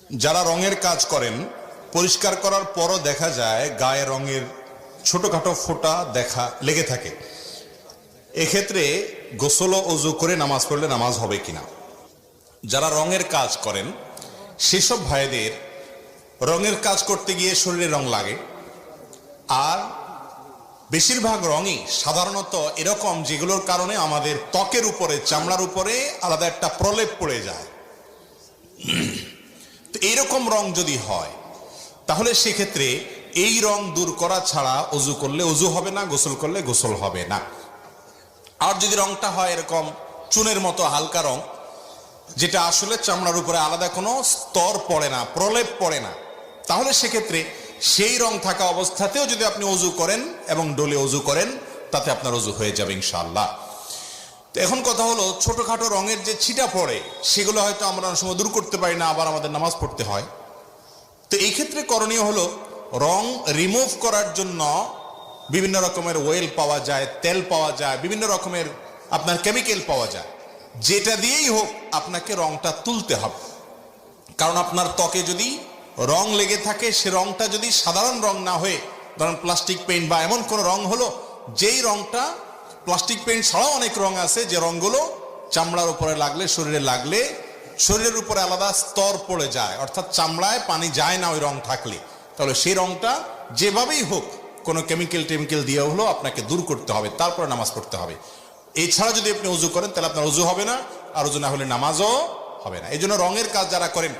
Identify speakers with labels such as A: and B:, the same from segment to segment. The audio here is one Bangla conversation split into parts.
A: যারা রঙের কাজ করেন, পরিষ্কার করার পরও দেখা যায় গায়ে রঙের ছোটখাটো ফোঁটা লেগে থাকে, এক্ষেত্রে গোসল ও ওযু করে নামাজ পড়লে নামাজ হবে কিনা? যারা রঙের কাজ করেন সেসব ভাইদের রঙের কাজ করতে গিয়ে শরীরে রং লাগে, আর বেশিরভাগ রঙই সাধারণত এরকম যেগুলোর কারণে আমাদের ত্বকের উপরে, চামড়ার উপরে আলাদা একটা প্রলেপ পড়ে যায়। তো এইরকম রং যদি হয় তাহলে সেক্ষেত্রে এই রং দূর করা ছাড়া ওযু করলে ওযু হবে না, গোসল করলে গোসল হবে না। আর যদি রংটা হয় এরকম চুনের মতো হালকা রং, যেটা আসলে চামড়ার উপরে আলাদা কোনো স্তর পড়ে না, প্রলেপ পড়ে না, তাহলে সেক্ষেত্রে সেই রং থাকা অবস্থাতেও যদি আপনি ওযু করেন এবং ডলে ওযু করেন, তাতে আপনার ওযু হয়ে যাবে ইনশাআল্লাহ। তো এখন কথা হলো, ছোটখাটো রঙের যে ছিটা পড়ে সেগুলো হয়তো আমরা অনেক সময় দূর করতে পারি না, আবার আমাদের নামাজ পড়তে হয়। তো এই ক্ষেত্রে করণীয় হলো, রং রিমুভ করার জন্য বিভিন্ন রকমের ওয়েল পাওয়া যায়, তেল পাওয়া যায়, বিভিন্ন রকমের আপনার কেমিক্যাল পাওয়া যায়, যেটা দিয়েই হোক আপনাকে রংটা তুলতে হবে। কারণ আপনার ত্বকে যদি রং লেগে থাকে, সে রংটা যদি সাধারণ রং না হয়ে ধরেন প্লাস্টিক পেইন্ট বা এমন কোন রং হলো, যেই রংটা প্লাস্টিক পেইন্ট ছাড়াও অনেক রং আছে, যে রংগুলো চামড়ার উপরে লাগলে, শরীরে লাগলে শরীরের উপরে আলাদা স্তর পড়ে যায়, অর্থাৎ চামড়ায় পানি যায় না ওই রং থাকলে, তাহলে সেই রংটা যেভাবেই হোক কোনো কেমিক্যাল দিয়ে হলো আপনাকে দূর করতে হবে, তারপরে নামাজ পড়তে হবে। এছাড়া যদি আপনি ওযু করেন তাহলে আপনার ওযু হবে না, আর ওযু না হলে নামাজও হবে না। এই জন্য রঙের কাজ যারা করেন,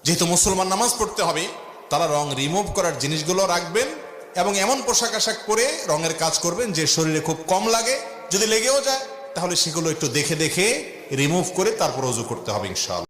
A: যেহেতু মুসলমান নামাজ পড়তে হবে, তারা রং রিমুভ করার জিনিসগুলো রাখবেন এবং এমন পোশাক আশাক পরে রঙের কাজ করবেন যে শরীরে খুব কম লাগে, যদি লেগেও যায় তাহলে সেগুলো একটু দেখে দেখে রিমুভ করে তারপর ওযু করতে হবে ইনশাআল্লাহ।